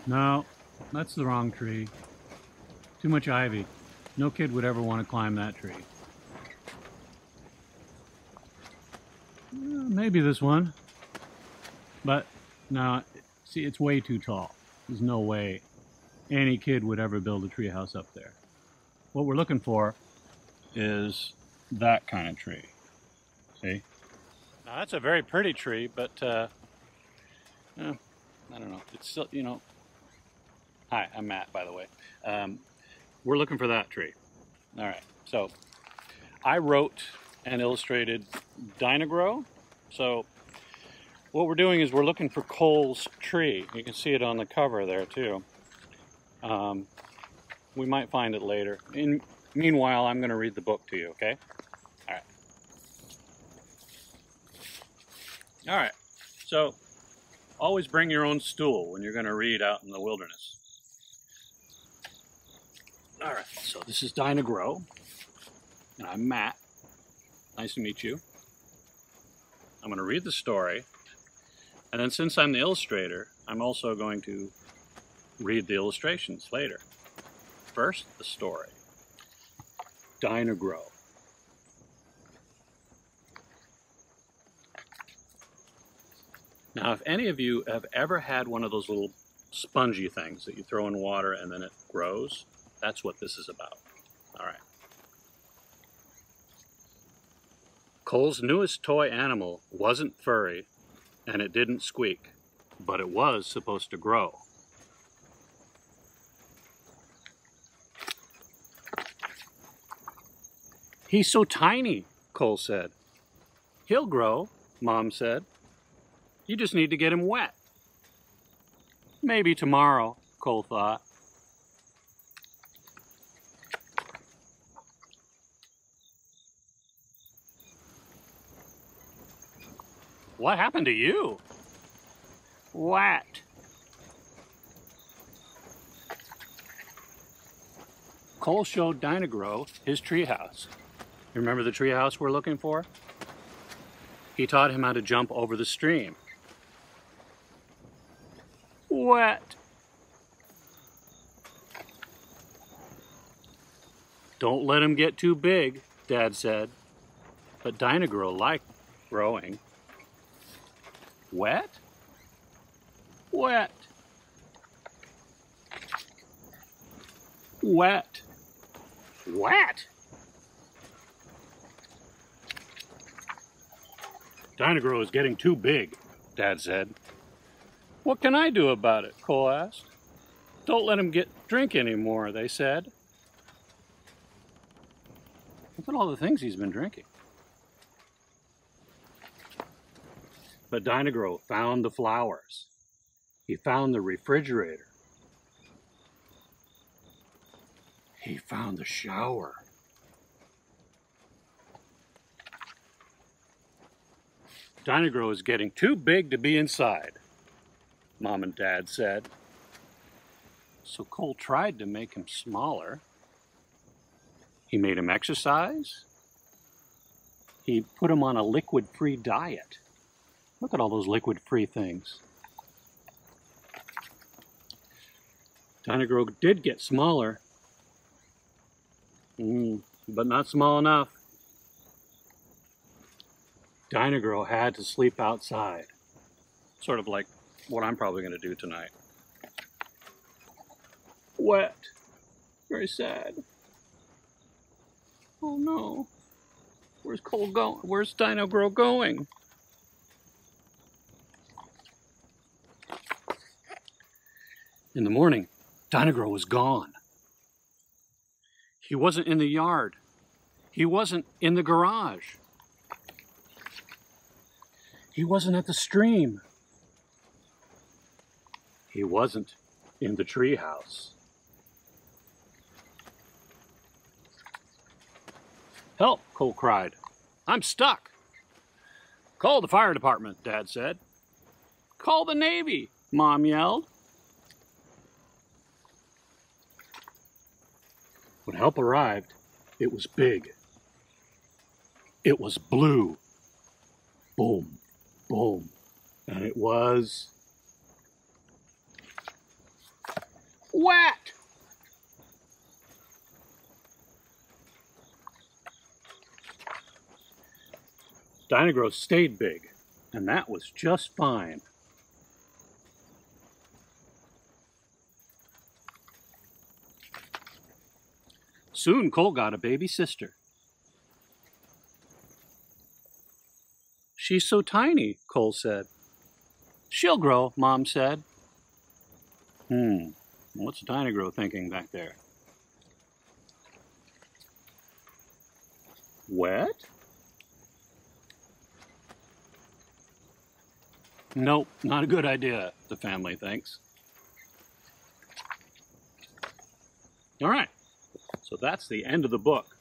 No, that's the wrong tree. Too much ivy. No kid would ever want to climb that tree. Maybe this one. But no, see, it's way too tall. There's no way any kid would ever build a tree house up there. What we're looking for is that kind of tree. See? Now that's a very pretty tree, but I don't know. It's still, you know. Hi, I'm Matt, by the way. We're looking for that tree. All right. So I wrote and illustrated Dino-Gro. So what we're doing is we're looking for Cole's tree. You can see it on the cover there too. We might find it later. Meanwhile, I'm going to read the book to you, okay? All right. All right. So always bring your own stool when you're going to read out in the wilderness. All right. So this is Dino-Gro, and I'm Matt. Nice to meet you. I'm going to read the story, and then since I'm the illustrator, I'm also going to read the illustrations later. First, the story. Dino-Gro. Now, if any of you have ever had one of those little spongy things that you throw in water and then it grows, that's what this is about. All right. Cole's newest toy animal wasn't furry and it didn't squeak, but it was supposed to grow. He's so tiny, Cole said. He'll grow, Mom said. You just need to get him wet. Maybe tomorrow, Cole thought. What happened to you? What? Cole showed Dino-Gro his treehouse. You remember the treehouse we're looking for? He taught him how to jump over the stream. Wet. Don't let him get too big, Dad said. But Dino-Gro liked growing. Wet? Wet. Wet. Wet? Dino-Gro is getting too big, Dad said. What can I do about it? Cole asked. Don't let him drink anymore, they said. Look at all the things he's been drinking. But Dino-Gro found the flowers. He found the refrigerator. He found the shower. Dino-Gro is getting too big to be inside, Mom and Dad said. So Cole tried to make him smaller. He made him exercise. He put him on a liquid-free diet. Look at all those liquid-free things. Dino-Gro did get smaller, but not small enough. Dino-Gro had to sleep outside, sort of like what I'm probably going to do tonight. Wet. Very sad. Oh no. Where's Cole going? Where's Dino-Gro going? In the morning, Dino-Gro was gone. He wasn't in the yard. He wasn't in the garage. He wasn't at the stream. He wasn't in the treehouse. Help, Cole cried. I'm stuck. Call the fire department, Dad said. Call the Navy, Mom yelled. When help arrived, it was big. It was blue. Boom, boom. And it was Wet! Dino-Gro stayed big, and that was just fine. Soon Cole got a baby sister. She's so tiny, Cole said. She'll grow, Mom said. What's Dino-Gro thinking back there? Wet? Nope, not a good idea, the family thinks. All right, so that's the end of the book.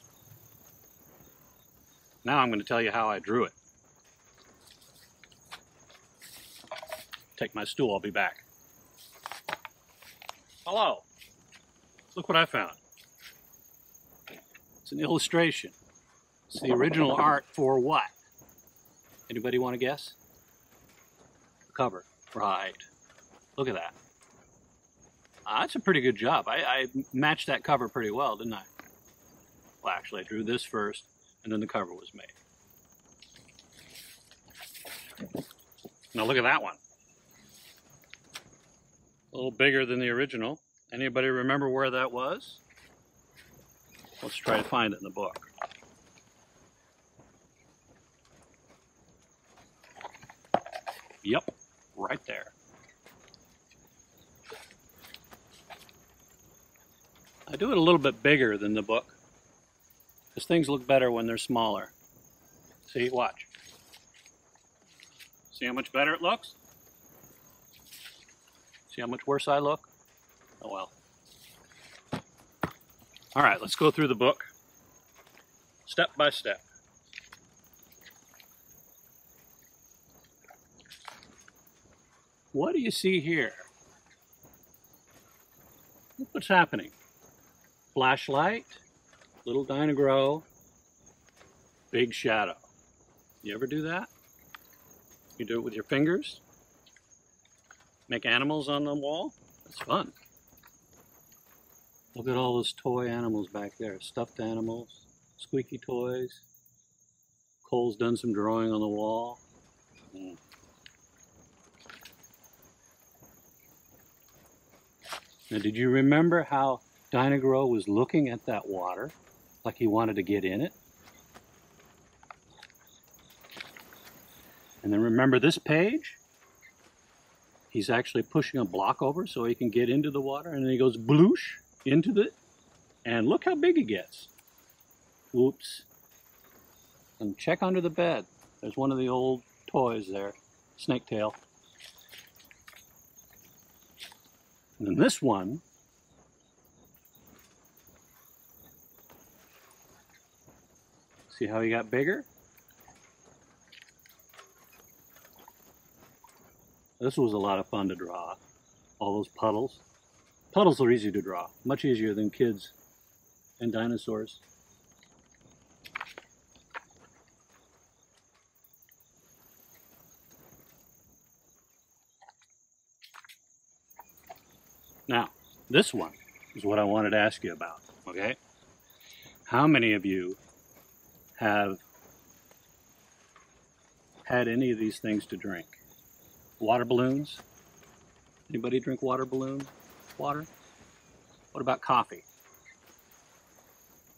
Now I'm going to tell you how I drew it. Take my stool, I'll be back. Hello, look what I found. It's an illustration. It's the original art for what? Anybody want to guess? The cover, right. Look at that. That's a pretty good job. I matched that cover pretty well, didn't I? Well, actually, I drew this first, and then the cover was made. Now look at that one. A little bigger than the original. Anybody remember where that was? Let's try to find it in the book. Yep, right there. I do it a little bit bigger than the book, because things look better when they're smaller. See, watch. See how much better it looks? See how much worse I look? Oh well. All right, let's go through the book, step by step. What do you see here? Look what's happening. Flashlight, little Dino-Gro, big shadow. You ever do that? You do it with your fingers? Make animals on the wall? It's fun. Look at all those toy animals back there. Stuffed animals, squeaky toys. Cole's done some drawing on the wall. Now, did you remember how Dino-Gro was looking at that water like he wanted to get in it? And then remember this page? He's actually pushing a block over so he can get into the water, and then he goes bloosh into it, and look how big he gets. Oops. And check under the bed. There's one of the old toys there, snake tail. And then this one, see how he got bigger? This was a lot of fun to draw. All those puddles. Puddles are easy to draw, much easier than kids and dinosaurs. Now, this one is what I wanted to ask you about, okay? How many of you have had any of these things to drink? Water balloons? Anybody drink water balloon water? What about coffee?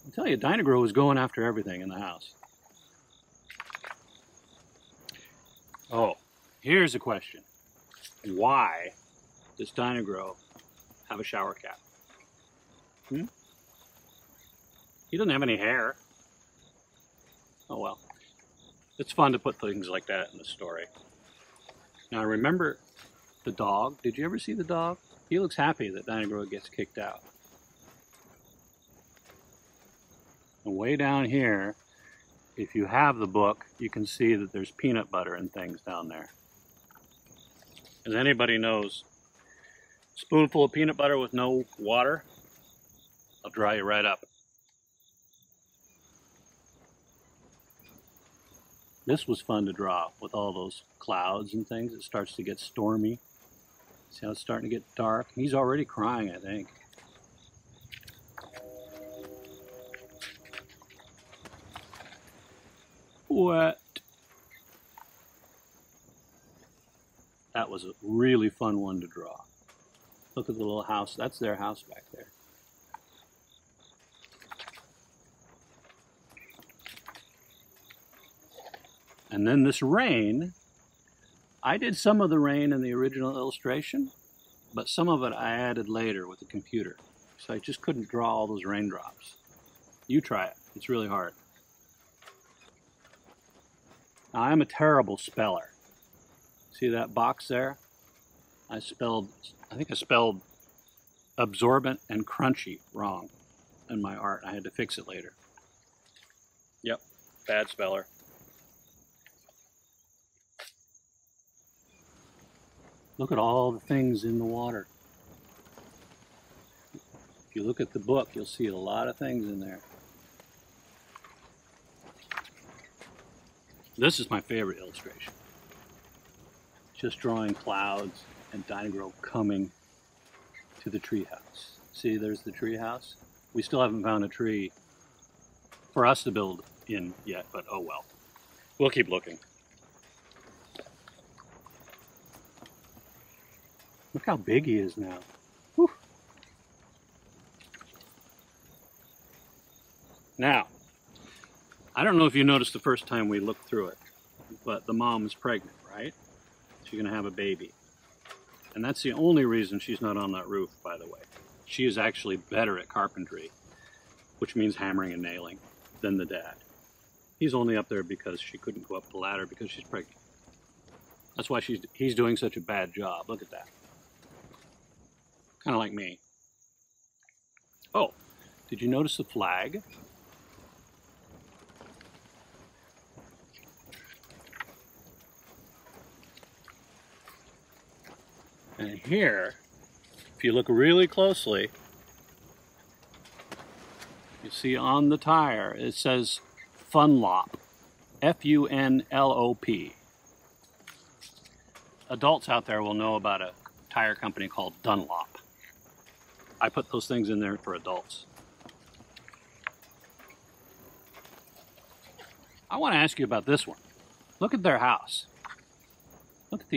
I'll tell you, Dino-Gro was going after everything in the house. Oh, here's a question. Why does Dino-Gro have a shower cap? He doesn't have any hair. Oh well. It's fun to put things like that in the story. Now remember the dog? Did you ever see the dog? He looks happy that Dino-Gro gets kicked out. And way down here, if you have the book, you can see that there's peanut butter and things down there. As anybody knows, a spoonful of peanut butter with no water, I'll dry you right up. This was fun to draw with all those clouds and things. It starts to get stormy. See how it's starting to get dark? He's already crying, I think. What? That was a really fun one to draw. Look at the little house. That's their house back there. And then this rain, I did some of the rain in the original illustration, but some of it I added later with the computer. So I just couldn't draw all those raindrops. You try it. It's really hard. Now, I'm a terrible speller. See that box there? I think I spelled absorbent and crunchy wrong in my art. I had to fix it later. Yep, bad speller. Look at all the things in the water. If you look at the book, you'll see a lot of things in there. This is my favorite illustration. Just drawing clouds and Dino-Gro coming to the treehouse. See, there's the treehouse. We still haven't found a tree for us to build in yet, but oh well. We'll keep looking. Look how big he is now. Whew. Now, I don't know if you noticed the first time we looked through it, but the mom is pregnant, right? She's going to have a baby. And that's the only reason she's not on that roof, by the way. She is actually better at carpentry, which means hammering and nailing, than the dad. He's only up there because she couldn't go up the ladder because she's pregnant. That's why he's doing such a bad job. Look at that. Kind of like me. Oh, did you notice the flag? And here, if you look really closely, you see on the tire, it says Funlop, F-U-N-L-O-P. Adults out there will know about a tire company called Dunlop. I put those things in there for adults. I want to ask you about this one. Look at their house. Look at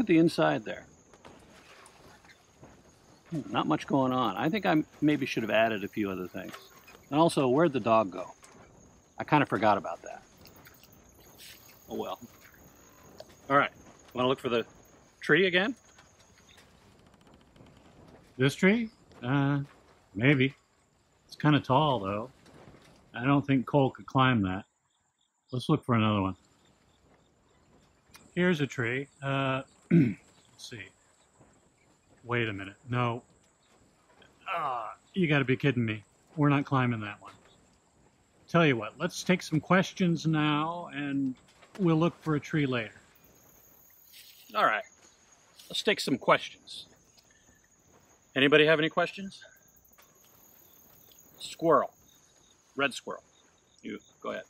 the inside there. Not much going on. I think I maybe should have added a few other things. And also, where'd the dog go? I kind of forgot about that. Oh well. All right, want to look for the tree again? This tree? Maybe. It's kind of tall, though. I don't think Cole could climb that. Let's look for another one. Here's a tree. Let's see. Wait a minute. No. You gotta be kidding me. We're not climbing that one. Tell you what, let's take some questions now, and we'll look for a tree later. All right. Let's take some questions. Anybody have any questions? Squirrel. Red squirrel. You, go ahead.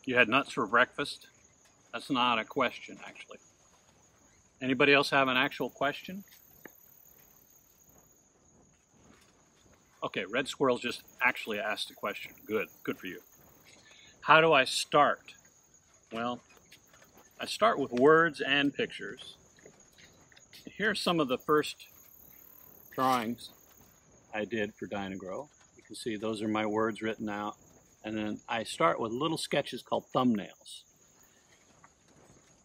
You had nuts for breakfast? That's not a question, actually. Anybody else have an actual question? Okay, red squirrel just actually asked a question. Good, good for you. How do I start? Well, I start with words and pictures. Here are some of the first drawings I did for Dino-Gro. You can see those are my words written out. And then I start with little sketches called thumbnails.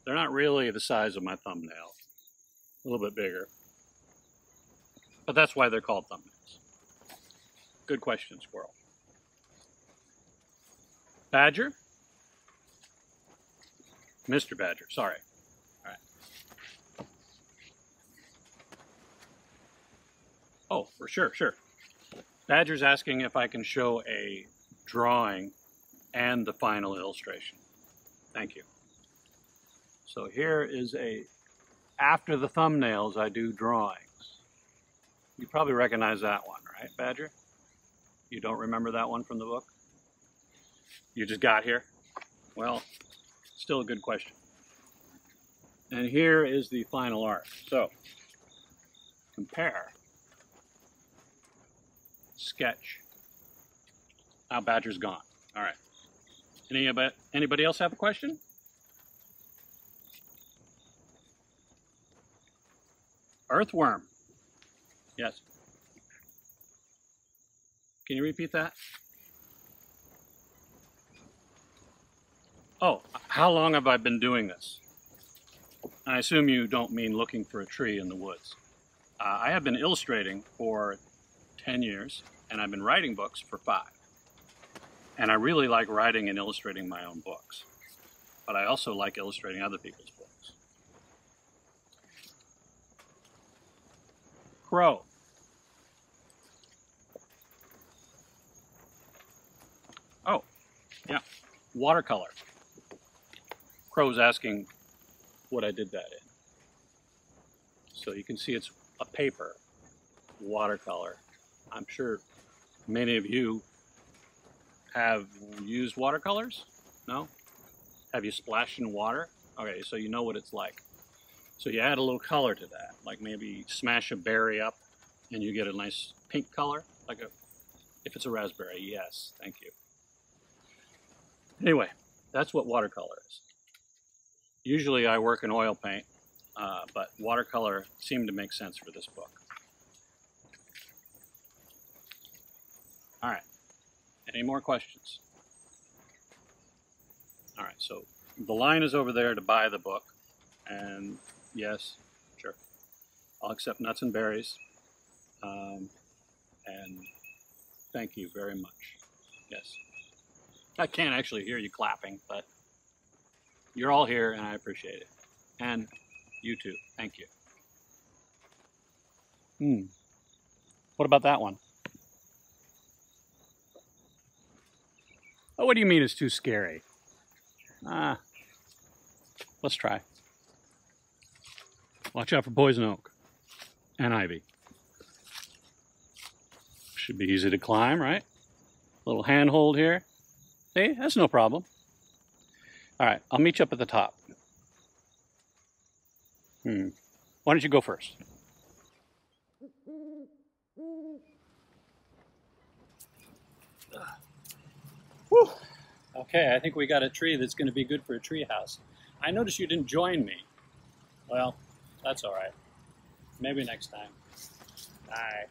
They're not really the size of my thumbnail. A little bit bigger. But that's why they're called thumbnails. Good question, squirrel. Badger? Mr. Badger, sorry. All right. Oh, for sure, sure. Badger's asking if I can show a drawing and the final illustration. Thank you. So here is after the thumbnails, I do drawings. You probably recognize that one, right, Badger? You don't remember that one from the book? You just got here? Well, still a good question. And here is the final art. So, compare, sketch. Now Badger's gone. All right. Anybody else have a question? Earthworm. Yes. Can you repeat that? Oh, how long have I been doing this? I assume you don't mean looking for a tree in the woods. I have been illustrating for 10 years, and I've been writing books for 5. And I really like writing and illustrating my own books. But I also like illustrating other people's books. Crow. Oh, yeah, watercolor. Crow's asking what I did that in. So you can see it's a paper, watercolor. I'm sure many of you have used watercolors? No? Have you splashed in water? Okay, so you know what it's like. So you add a little color to that, like maybe smash a berry up and you get a nice pink color, like if it's a raspberry, yes, thank you. Anyway, that's what watercolor is. Usually I work in oil paint, but watercolor seemed to make sense for this book. All right, any more questions? All right, so the line is over there to buy the book, and yes, sure, I'll accept nuts and berries, and thank you very much, yes. I can't actually hear you clapping, but you're all here and I appreciate it. And you too, thank you. What about that one? Oh, what do you mean it's too scary? Let's try. Watch out for poison oak and ivy. Should be easy to climb, right? Little handhold here. See, that's no problem. All right, I'll meet you up at the top. Why don't you go first? Whew. Okay, I think we got a tree that's going to be good for a tree house. I noticed you didn't join me. Well, that's all right. Maybe next time. Bye.